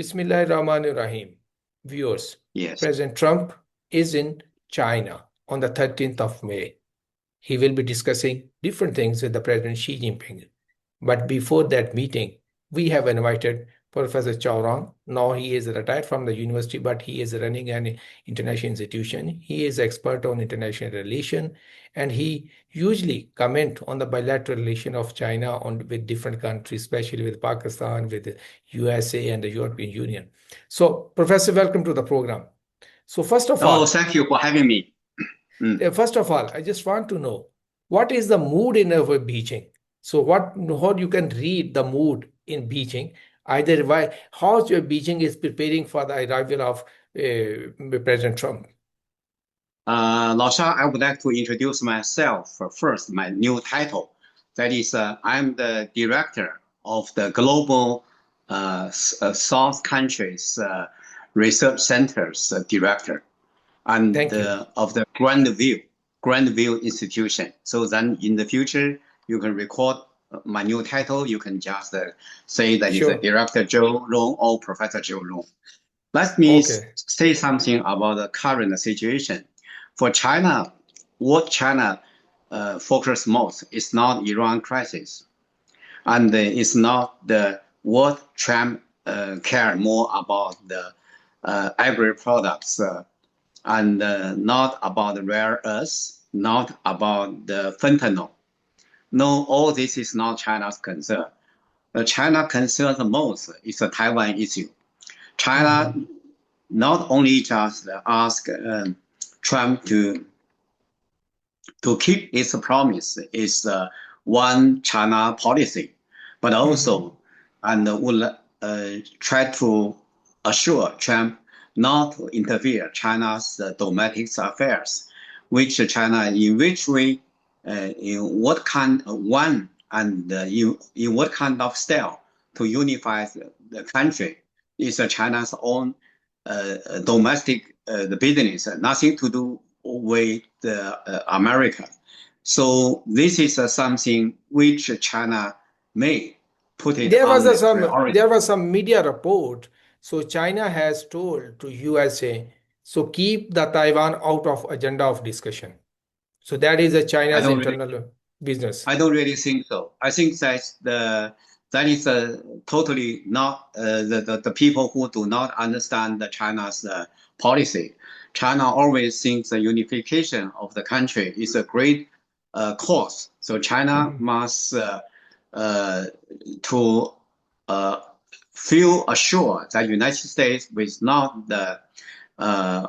Bismillahirrahmanirrahim. Viewers, Yes. President Trump is in China on the 13th of May. He will be discussing different things with the President Xi Jinping. But before that meeting, we have invited Professor Rong. Now he is retired from the university, but he is running an international institution. He is expert on international relation, and he usually comment on the bilateral relation of China with different countries, especially with Pakistan, with the USA and the European Union. So, Professor, welcome to the program. So, Oh, thank you for having me. I just want to know what is the mood in our Beijing? So how you can read the mood in Beijing, either why how your Beijing is preparing for the arrival of President Trump. Laosha, I would like to introduce myself first, my new title. That is, I'm the director of the Global South Countries Research Centers Director, and Thank you. of the Grandview Institution. So then in the future, you can record my new title. You can just say that it's Director Zhou Rong or Professor Zhou Rong. Let me say something about the current situation. For China, what China focuses most is not Iran crisis, and it's not the what Trump care more about the agri products and not about the rare earths, not about the fentanyl. No, all this is not China's concern. China concern the most is the Taiwan issue. China not only just ask Trump to keep its promise, is one China policy, but also and will try to assure Trump not to interfere China's domestic affairs, which China in which way, in what kind in what kind of style to unify the country is China's own domestic the business, nothing to do with America. So this is something which China may put it on the priority. There was some media report. So China has told to USA, so keep the Taiwan out of agenda of discussion. So that is a China's internal business. I don't really think so. I think that is totally not the people who do not understand the China's policy. China always thinks the unification of the country is a great cause. So China must to feel assured that United States will not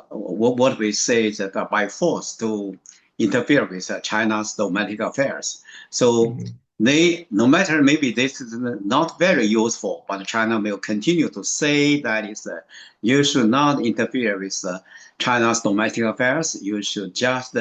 what we say that by force to interfere with China's domestic affairs. So they, no matter maybe this is not very useful, but China will continue to say that is you should not interfere with China's domestic affairs. You should just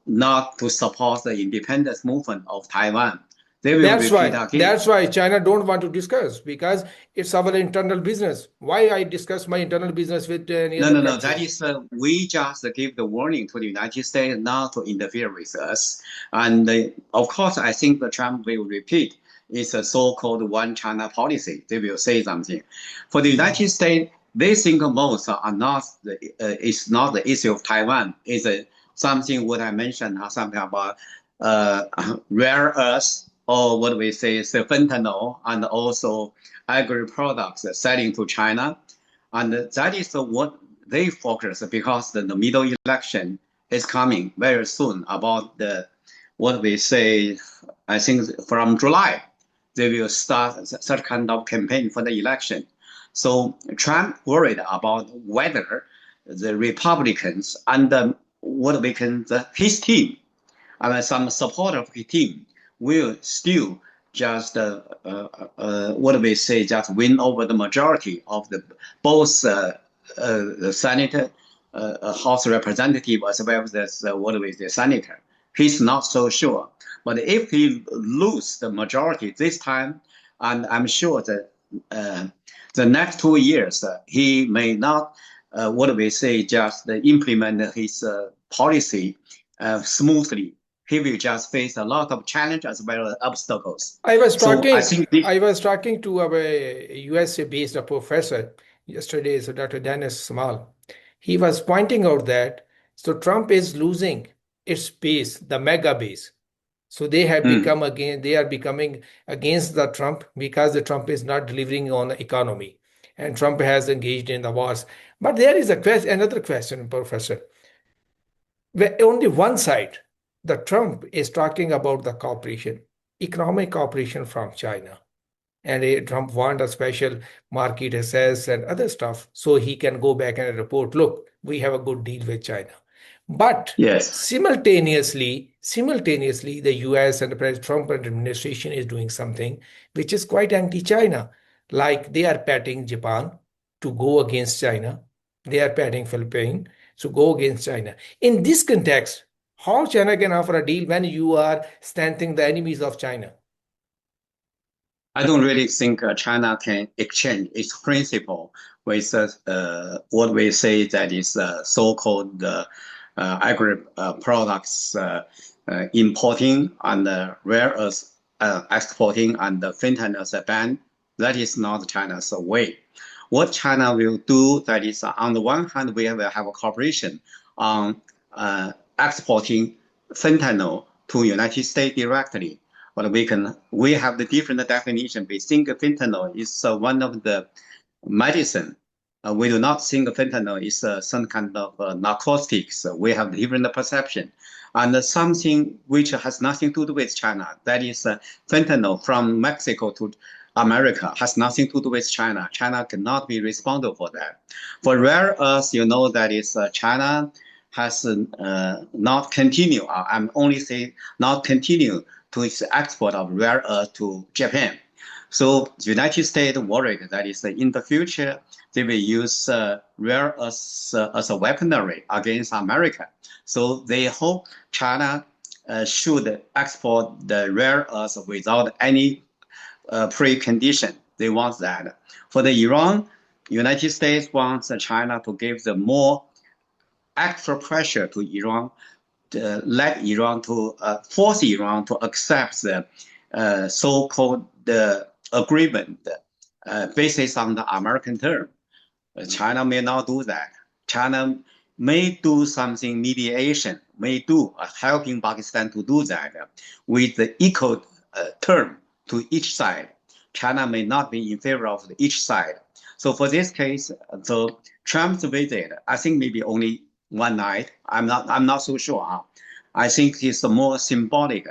not to support the independence movement of Taiwan. They will repeat again. That's why China don't want to discuss, because it's our internal business. Why I discuss my internal business with any other country? No. That is we just give the warning to the United States not to interfere with us. And of course, I think the Trump will repeat it's a so-called one China policy. They will say something. For the United States, they think most are not it's not the issue of Taiwan. It's something what I mentioned, something about rare earths, or what we say is fentanyl, and also agri products selling to China. And that is what they focus, because the middle election is coming very soon, about what we say, I think from July, they will start such kind of campaign for the election. So Trump worried about whether the Republicans and what we can, his team, some support of his team, will still just what we say, just win over the majority of the both the Senate, House Representative, as well as what we say Senator. He's not so sure, but if he lose the majority this time, and I'm sure that the next 2 years he may not what we say just implement his policy smoothly. he will just face a lot of challenges as well as obstacles. I was So I talking, think I was talking to a USA-based professor yesterday, so Dr. Dennis Small. He was pointing out that so Trump is losing its base, the mega base. So they have mm, become again, they are becoming against the Trump because the Trump is not delivering on the economy, and Trump has engaged in the wars. But there is a question, another question, Professor. Where only one side, the Trump is talking about the cooperation, economic cooperation from China. And Trump want a special market access and other stuff so he can go back and report, look, we have a good deal with China. But yes. simultaneously, the US and the President Trump administration is doing something which is quite anti-China. Like they are patting Japan to go against China. They are patting Philippines to go against China. In this context, how China can offer a deal when you are strengthening the enemies of China? I don't really think China can exchange its principle with what we say that is so-called agri products importing and rare earth exporting and fentanyl as a ban. That is not China's way. What China will do, that is, on the one hand, we will have a cooperation on exporting fentanyl to United States directly. But we have the different definition. We think fentanyl is one of the medicine. We do not think fentanyl is some kind of narcotics. We have different perception. And something which has nothing to do with China, that is fentanyl from Mexico to America, has nothing to do with China. China cannot be responsible for that. For rare earths, you know that is China has not continue. I'm only saying not continue to its export of rare earth to Japan. So the United States worried that is in the future they will use rare earths as a weaponry against America. So they hope China should export the rare earths without any precondition. They want that. For the Iran, United States wants China to give the more extra pressure to Iran, let Iran to force Iran to accept the so-called agreement based on the American term. China may not do that. China may do something mediation, may do helping Pakistan to do that with the equal term to each side. China may not be in favor of each side. So for this case, so Trump's visit, I think maybe only one night. I'm not so sure. I think it's more symbolic.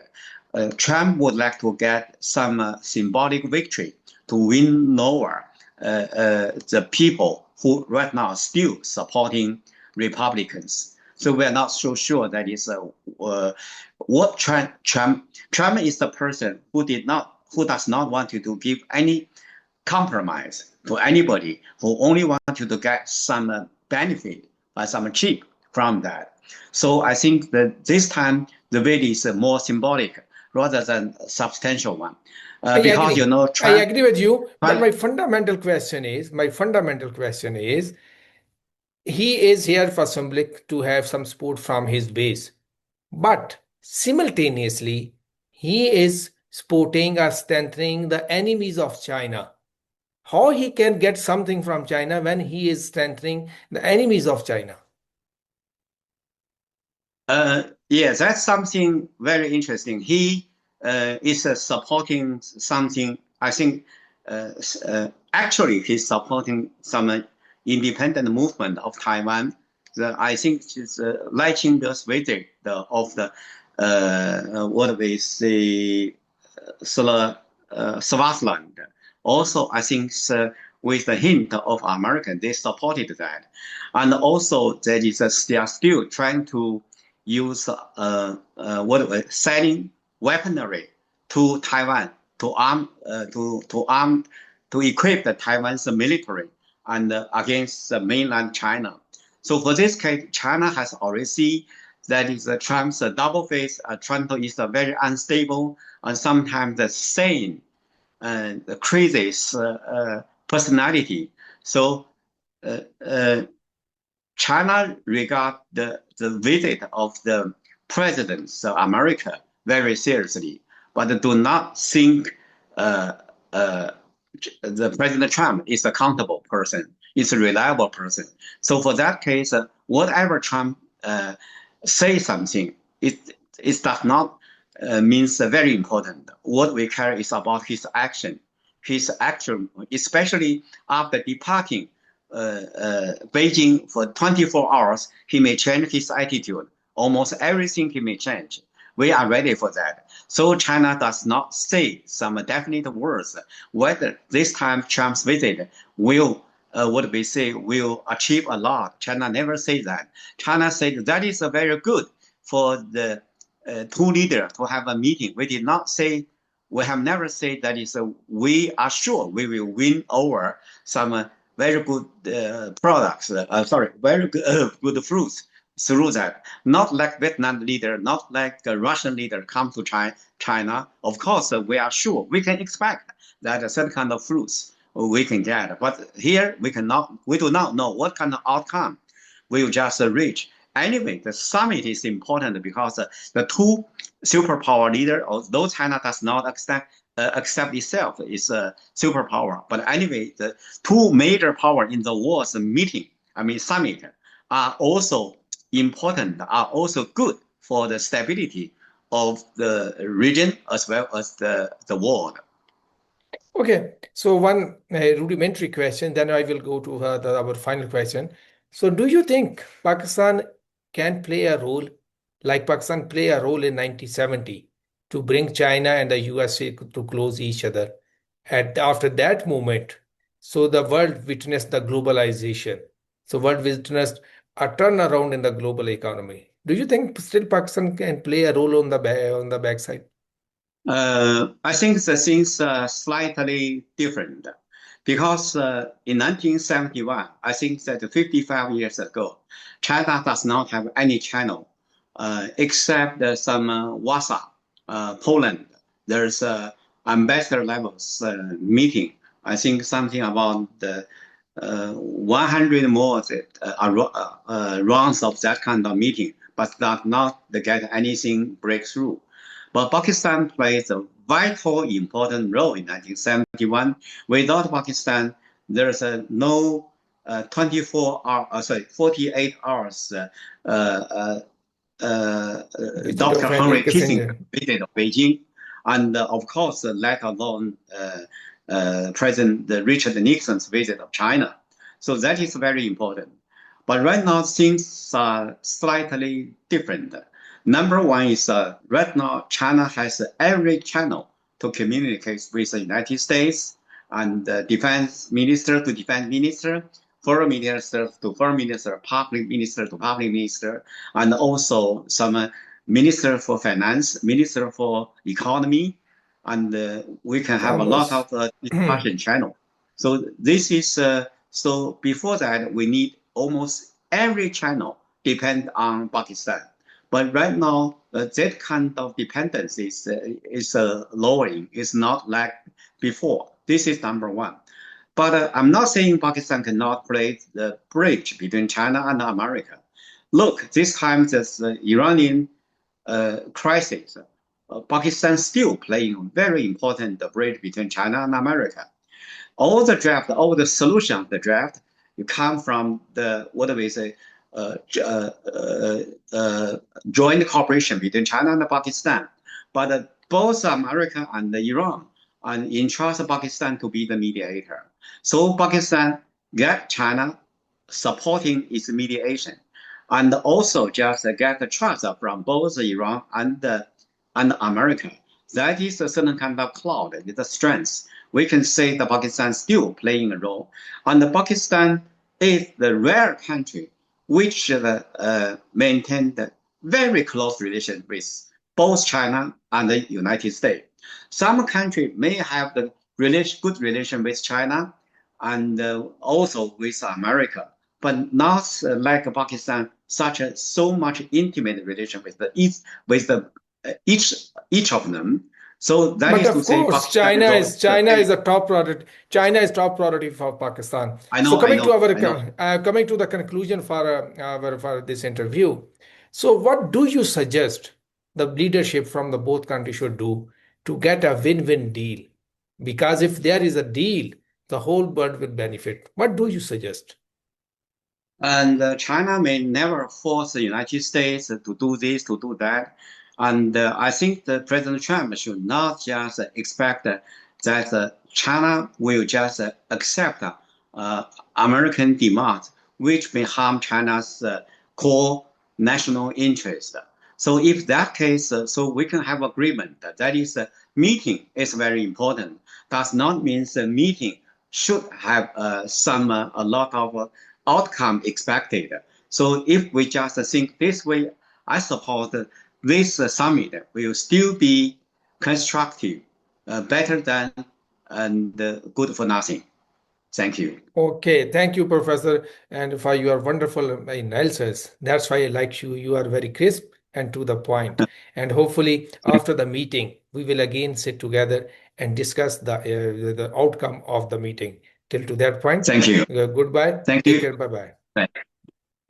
Trump would like to get some symbolic victory to win over the people who right now are still supporting Republicans. So we're not so sure that is what Trump is the person who does not want you to give any compromise to anybody, who only want you to get some benefit or some cheap from that. So I think that this time the way is more symbolic rather than substantial one. I Because you agree. know I Trump, agree with you. But Trump my fundamental question is, he is here for to have some support from his base. But simultaneously, he is supporting or strengthening the enemies of China. How he can get something from China when he is strengthening the enemies of China? yeah, that's something very interesting. He is supporting something. I think actually he's supporting some independent movement of Taiwan. I think it's liking this visit of the what we say Swaziland. Also, I think with the hint of American, they supported that, and also that is they are still trying to use selling weaponry to Taiwan to arm to equip the Taiwan's military and against mainland China. So for this case, China has already seen that is Trump's double face. Trump is a very unstable and sometimes the sane and the crazy personality. So China regard the visit of the presidents of America very seriously, but do not think uh, uh, the President Trump is accountable person, is a reliable person. So for that case, whatever Trump say something, it does not means very important. What we care is about his action, especially after departing Beijing for 24 hours, he may change his attitude. Almost everything he may change. We are ready for that. So China does not say some definite words whether this time Trump's visit will, what we say, will achieve a lot. China never says that. China said that is very good for the two leaders to have a meeting. We did not say, we have never said that is we are sure we will win over some very good products, very good fruits through that. Not like Vietnam leader, not like the Russian leader come to China. Of course, we are sure we can expect that certain kind of fruits we can get. But here we cannot, we do not know what kind of outcome we will just reach. Anyway, the summit is important because the two superpower leader, although China does not accept itself is a superpower. But anyway, the two major power in the world's meeting, summit, are also important, are also good for the stability of the region as well as the world. Okay, so one rudimentary question, then I will go to our final question. So, do you think Pakistan can play a role like Pakistan play a role in 1970 to bring China and the USA to close each other? After that moment, so the world witnessed the globalization. So, world witnessed a turnaround in the global economy. Do you think still Pakistan can play a role on the backside? I think the things are slightly different because in 1971, I think that 55 years ago, China does not have any channel except some Warsaw, Poland. There's a ambassador levels meeting. I think something about 100 more rounds of that kind of meeting, but not get anything breakthrough. But Pakistan plays a vital, important role in 1971. Without Pakistan, there's no 48 hours Visit Dr. of Henry Henry Kissinger. Kissinger visited Beijing, and of course, let alone President Richard Nixon's visit of China. So that is very important. But right now, things are slightly different. Number one is right now, China has every channel to communicate with the United States and defense minister to defense minister, foreign minister to foreign minister, public minister to public minister, and also some minister for finance, minister for economy, and we can have a lot Almost. of discussion channel. So this is so before that we need almost every channel depend on Pakistan. But right now, that kind of dependence is lowering. It's not like before. This is number one. But I'm not saying Pakistan cannot play the bridge between China and America. Look, this time this Iranian crisis, Pakistan still playing very important bridge between China and America. All the solution of the draft, you come from the what do we say, uh, uh, joint cooperation between China and Pakistan. But both America and Iran are entrust Pakistan to be the mediator. So Pakistan get China supporting its mediation, and also just get the trust from both Iran and America. That is a certain kind of cloud, it's a strength. We can say that Pakistan still playing a role. And Pakistan is the rare country which maintained very close relation with both China and the United States. Some country may have the good relation with China and also with America, but not like Pakistan, so much intimate relation with each of them. So that But is to of say, course, Pakistan role is China very. is a top priority. China is top priority for Pakistan. I So know, I coming to know, I know. coming to the conclusion for this interview. So, what do you suggest the leadership from the both countries should do to get a win-win deal? Because if there is a deal, the whole world will benefit. What do you suggest? And China may never force the United States to do this, to do that. And I think that President Trump should not just expect that China will just accept American demands, which may harm China's core national interest. So if that case, so we can have agreement. That is, meeting is very important. Does not mean the meeting should have a lot of outcome expected. So if we just think this way, I suppose this summit will still be constructive, better than and good for nothing. Thank you. Okay, thank you, Professor, and for your wonderful analysis. That's why I like you. You are very crisp and to the point. And hopefully, after the meeting, we will again sit together and discuss the outcome of the meeting. Till to that point, Thank you. goodbye. Thank Take you. care. Bye bye.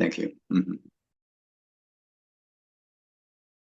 Thank you. Mhm.